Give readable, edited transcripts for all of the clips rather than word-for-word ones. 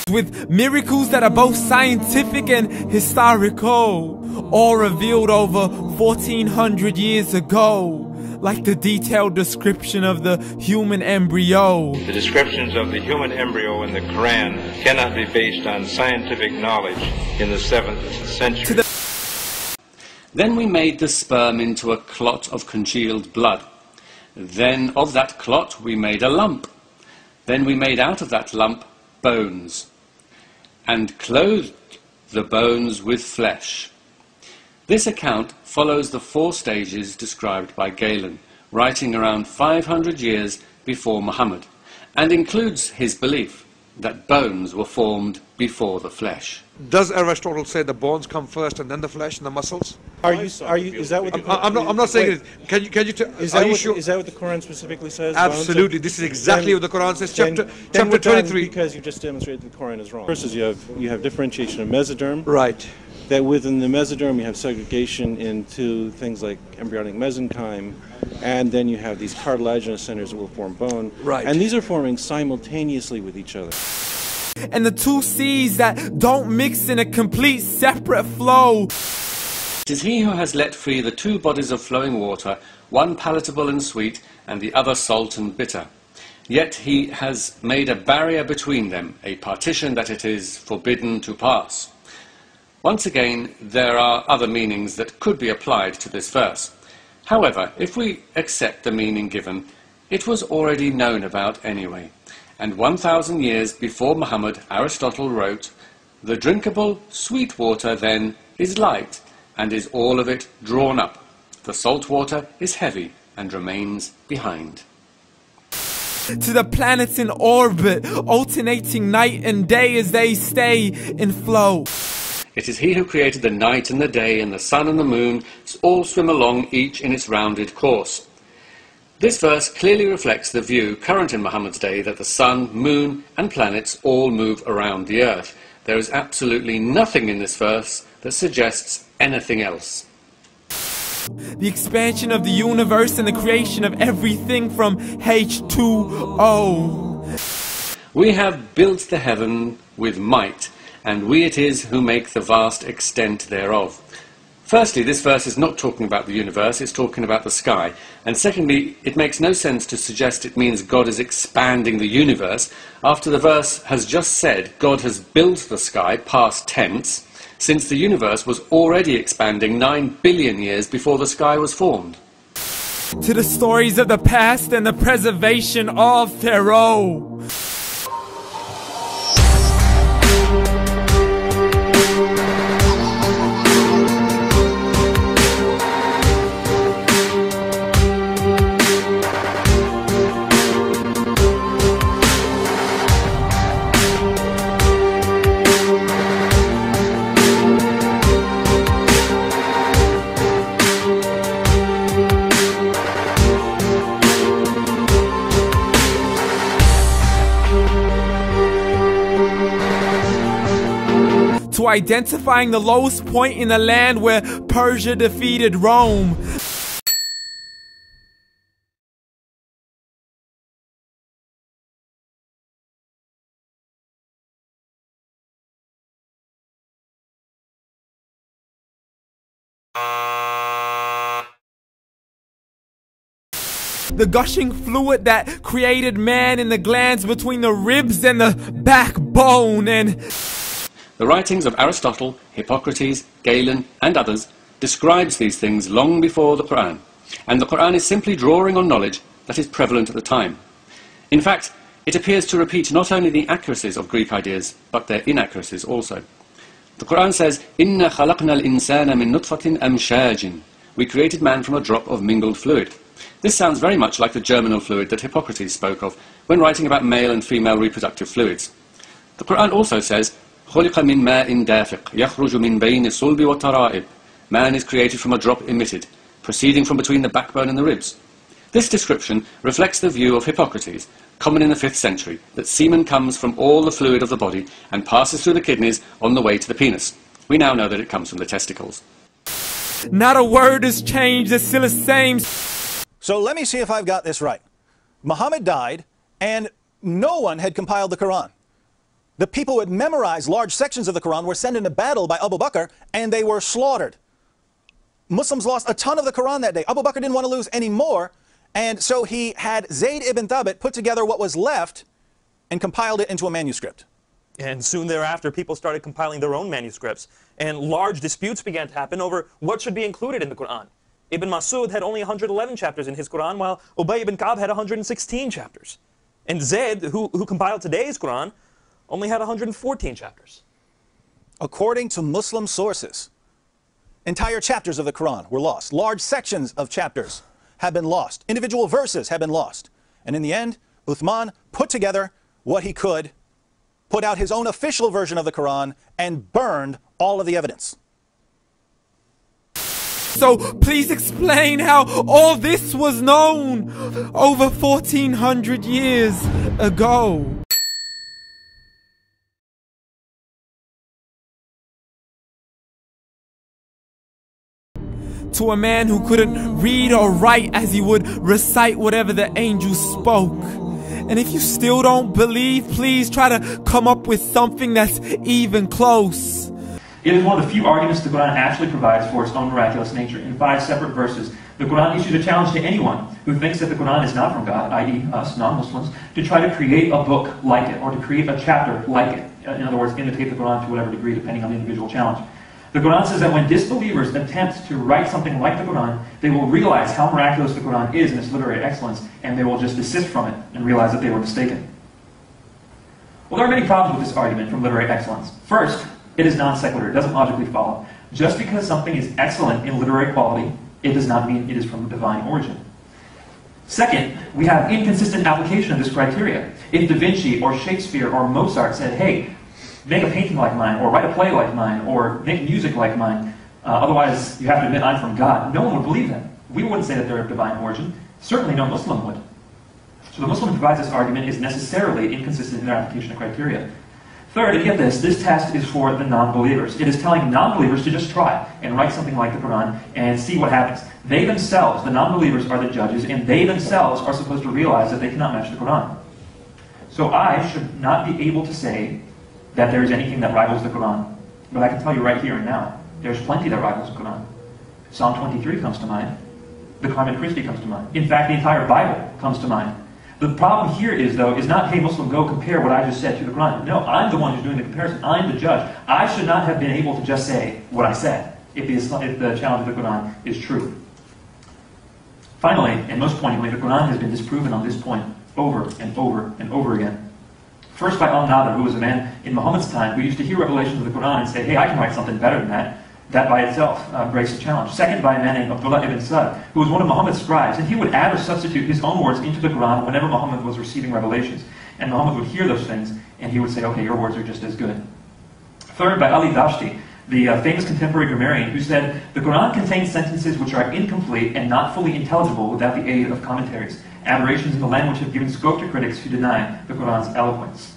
with miracles that are both scientific and historical, all revealed over 1400 years ago. Like the detailed description of the human embryo. The descriptions of the human embryo in the Quran cannot be based on scientific knowledge in the 7th century. Then we made the sperm into a clot of congealed blood. Then of that clot we made a lump. Then we made out of that lump bones, and clothed the bones with flesh. This account follows the 4 stages described by Galen, writing around 500 years before Muhammad, and includes his belief that bones were formed before the flesh. Does Aristotle say the bones come first and then the flesh and the muscles? Is that what the I'm not saying it. Can you is that what the Quran specifically says? Absolutely. This is exactly what the Quran says. Chapter 23. Because you just demonstrated the Quran is wrong. First is you have differentiation of mesoderm. Right. That within the mesoderm you have segregation into things like embryonic mesenchyme, and then you have these cartilaginous centers that will form bone. Right. And these are forming simultaneously with each other. And the 2 seas that don't mix in a complete separate flow. It is he who has let free the 2 bodies of flowing water, one palatable and sweet, and the other salt and bitter. Yet he has made a barrier between them, a partition that it is forbidden to pass. Once again, there are other meanings that could be applied to this verse. However, if we accept the meaning given, it was already known about anyway. And 1,000 years before Muhammad, Aristotle wrote, "The drinkable sweet water then is light, and is all of it drawn up. The salt water is heavy and remains behind." To the planets in orbit, alternating night and day as they stay in flow. It is he who created the night and the day, and the sun and the moon all swim along, each in its rounded course. This verse clearly reflects the view current in Muhammad's day that the sun, moon and planets all move around the earth. There is absolutely nothing in this verse that suggests anything else. The expansion of the universe and the creation of everything from H2O. We have built the heaven with might, and we it is who make the vast extent thereof. Firstly, this verse is not talking about the universe, it's talking about the sky. And secondly, it makes no sense to suggest it means God is expanding the universe after the verse has just said God has built the sky, past tense, since the universe was already expanding 9 billion years before the sky was formed. To the stories of the past and the preservation of Pharaoh. To identifying the lowest point in the land where Persia defeated Rome. The gushing fluid that created man in the glands between the ribs and the backbone. And the writings of Aristotle, Hippocrates, Galen and others describes these things long before the Quran, and the Quran is simply drawing on knowledge that is prevalent at the time. In fact, it appears to repeat not only the accuracies of Greek ideas, but their inaccuracies also. The Quran says, "Inna khalaqna al-insana min nutfatin amshajin." We created man from a drop of mingled fluid. This sounds very much like the germinal fluid that Hippocrates spoke of when writing about male and female reproductive fluids. The Quran also says, خُلِقَ مِن مَاءٍ دَافِقٍ يَخْرُجُ مِن بَيْنِ الصُّلْبِ وَالتَّرَائِبِ. Man is created from a drop emitted, proceeding from between the backbone and the ribs. This description reflects the view of Hippocrates, common in the 5th century, that semen comes from all the fluid of the body and passes through the kidneys on the way to the penis. We now know that it comes from the testicles. not a word has changed, it's still the same. So let me see if I've got this right. Muhammad died, and no one had compiled the Quran. The people who had memorized large sections of the Quran were sent into battle by Abu Bakr, and they were slaughtered. Muslims lost a ton of the Quran that day. Abu Bakr didn't want to lose any more, and so he had Zayd ibn Thabit put together what was left and compiled it into a manuscript. And soon thereafter, people started compiling their own manuscripts, and large disputes began to happen over what should be included in the Quran. Ibn Masud had only 111 chapters in his Quran, while Ubay ibn Ka'b had 116 chapters. And Zayd, who compiled today's Quran, only had 114 chapters. According to Muslim sources, entire chapters of the Quran were lost. Large sections of chapters have been lost. Individual verses have been lost. And in the end, Uthman put together what he could, put out his own official version of the Quran, and burned all of the evidence. So please explain how all this was known over 1400 years ago. To a man who couldn't read or write as he would recite whatever the angels spoke. And if you still don't believe, please try to come up with something that's even close. It is one of the few arguments the Quran actually provides for its own miraculous nature. In 5 separate verses, the Quran issues a challenge to anyone who thinks that the Quran is not from God, i.e. us, non-Muslims, to try to create a book like it, or to create a chapter like it. In other words, imitate the Quran to whatever degree, depending on the individual challenge. The Quran says that when disbelievers attempt to write something like the Quran, they will realize how miraculous the Quran is in its literary excellence, and they will just desist from it and realize that they were mistaken. Well, there are many problems with this argument from literary excellence. First, it is non sequitur. It doesn't logically follow. Just because something is excellent in literary quality, it does not mean it is from divine origin. Second, we have inconsistent application of this criteria. If Da Vinci or Shakespeare or Mozart said, hey, make a painting like mine, or write a play like mine, or make music like mine, otherwise you have to admit I'm from God, no one would believe them. We wouldn't say that they're of divine origin. Certainly no Muslim would. So the Muslim who provides this argument is necessarily inconsistent in their application of criteria. Third, and get this test is for the non-believers. It is telling non-believers to just try and write something like the Quran and see what happens. They themselves, the non-believers, are the judges, and they themselves are supposed to realize that they cannot match the Quran. So I should not be able to say that there is anything that rivals the Quran. But I can tell you right here and now, there's plenty that rivals the Quran. Psalm 23 comes to mind. The Carmen Christi comes to mind. In fact, the entire Bible comes to mind. The problem here is, though, is not, hey, Muslim, go compare what I just said to the Quran. No, I'm the one who's doing the comparison. I'm the judge. I should not have been able to just say what I said if the challenge of the Quran is true. Finally, and most poignantly, the Quran has been disproven on this point over and over and over again. First by Al-Nadr, who was a man in Muhammad's time who used to hear revelations of the Quran and say, hey, I can write something better than that. That by itself breaks the challenge. Second, by a man named Abdullah ibn Sa'd, who was one of Muhammad's scribes, and he would add or substitute his own words into the Quran whenever Muhammad was receiving revelations. And Muhammad would hear those things, and he would say, okay, your words are just as good. Third, by Ali Dashti, the famous contemporary grammarian, who said, the Quran contains sentences which are incomplete and not fully intelligible without the aid of commentaries. Aberrations in the language have given scope to critics who deny the Quran's eloquence.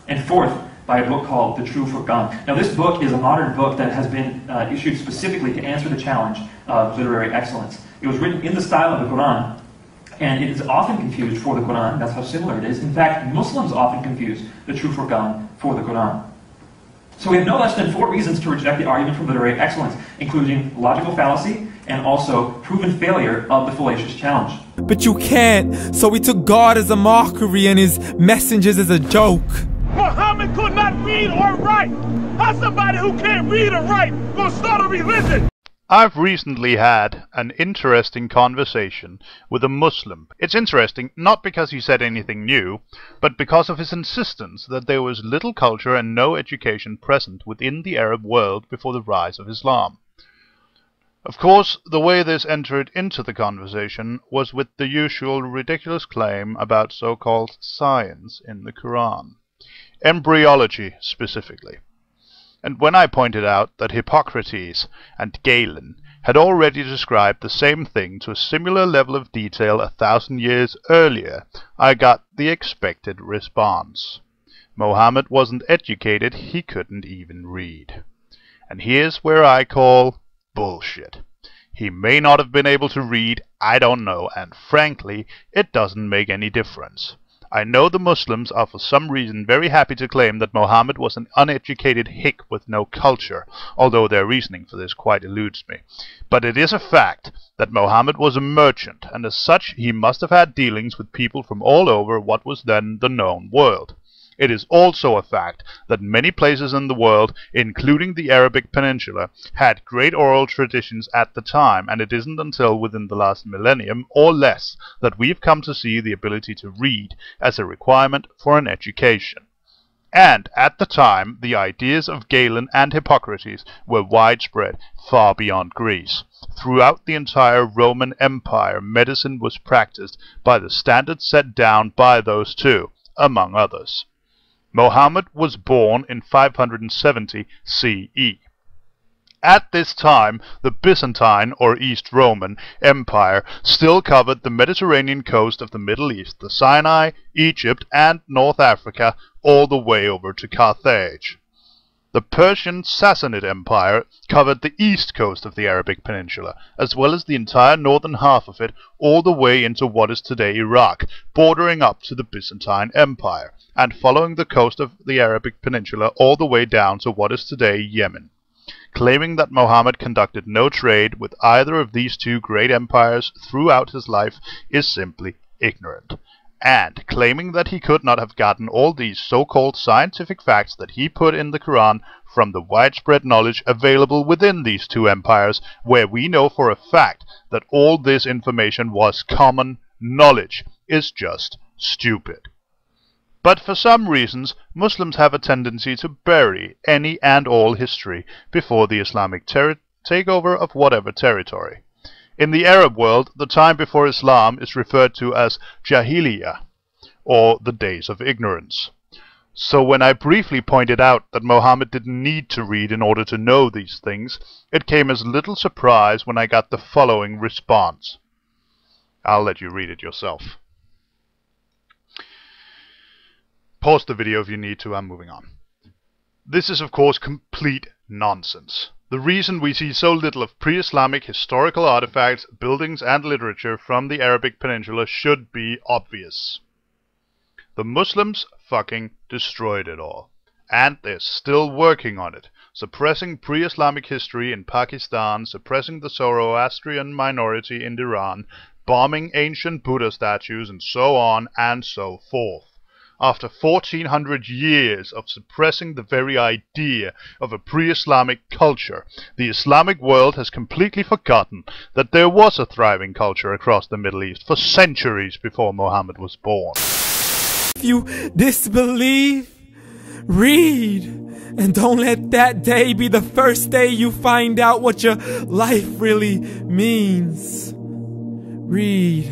And fourth, by a book called The True Furqan. Now this book is a modern book that has been issued specifically to answer the challenge of literary excellence. It was written in the style of the Quran, and it is often confused for the Quran. That's how similar it is. In fact, Muslims often confuse the True Furqan for the Quran. So we have no less than 4 reasons to reject the argument from literary excellence, including logical fallacy and also proven failure of the fallacious challenge. But you can't, so we took God as a mockery and his messengers as a joke. Muhammad could not read or write. How somebody who can't read or write gonna start a religion? I've recently had an interesting conversation with a Muslim. It's interesting not because he said anything new, but because of his insistence that there was little culture and no education present within the Arab world before the rise of Islam. Of course, the way this entered into the conversation was with the usual ridiculous claim about so-called science in the Quran. Embryology, specifically. And when I pointed out that Hippocrates and Galen had already described the same thing to a similar level of detail 1,000 years earlier, I got the expected response. Mohammed wasn't educated, he couldn't even read. And here's where I call bullshit. He may not have been able to read, I don't know, and frankly, it doesn't make any difference. I know the Muslims are for some reason very happy to claim that Mohammed was an uneducated hick with no culture, although their reasoning for this quite eludes me. But it is a fact that Mohammed was a merchant, and as such he must have had dealings with people from all over what was then the known world. It is also a fact that many places in the world, including the Arabic Peninsula, had great oral traditions at the time, and it isn't until within the last millennium or less that we've come to see the ability to read as a requirement for an education. And at the time, the ideas of Galen and Hippocrates were widespread far beyond Greece. Throughout the entire Roman Empire, medicine was practiced by the standards set down by those two, among others. Mohammed was born in 570 CE. At this time, the Byzantine, or East Roman, Empire still covered the Mediterranean coast of the Middle East, the Sinai, Egypt, and North Africa, all the way over to Carthage. The Persian Sassanid Empire covered the east coast of the Arabic Peninsula, as well as the entire northern half of it, all the way into what is today Iraq, bordering up to the Byzantine Empire, and following the coast of the Arabic Peninsula all the way down to what is today Yemen. Claiming that Mohammed conducted no trade with either of these two great empires throughout his life is simply ignorant. And claiming that he could not have gotten all these so-called scientific facts that he put in the Quran from the widespread knowledge available within these two empires, where we know for a fact that all this information was common knowledge, is just stupid. But for some reasons, Muslims have a tendency to bury any and all history before the Islamic takeover of whatever territory. In the Arab world, the time before Islam is referred to as Jahiliyyah, or the days of ignorance. So when I briefly pointed out that Mohammed didn't need to read in order to know these things, it came as little surprise when I got the following response. I'll let you read it yourself. Pause the video if you need to, I'm moving on. This is of course complete nonsense. The reason we see so little of pre-Islamic historical artifacts, buildings and literature from the Arabic Peninsula should be obvious. The Muslims fucking destroyed it all. And they're still working on it, suppressing pre-Islamic history in Pakistan, suppressing the Zoroastrian minority in Iran, bombing ancient Buddha statues, and so on and so forth. After 1400 years of suppressing the very idea of a pre-Islamic culture, the Islamic world has completely forgotten that there was a thriving culture across the Middle East for centuries before Muhammad was born. If you disbelieve, read, and don't let that day be the first day you find out what your life really means. Read.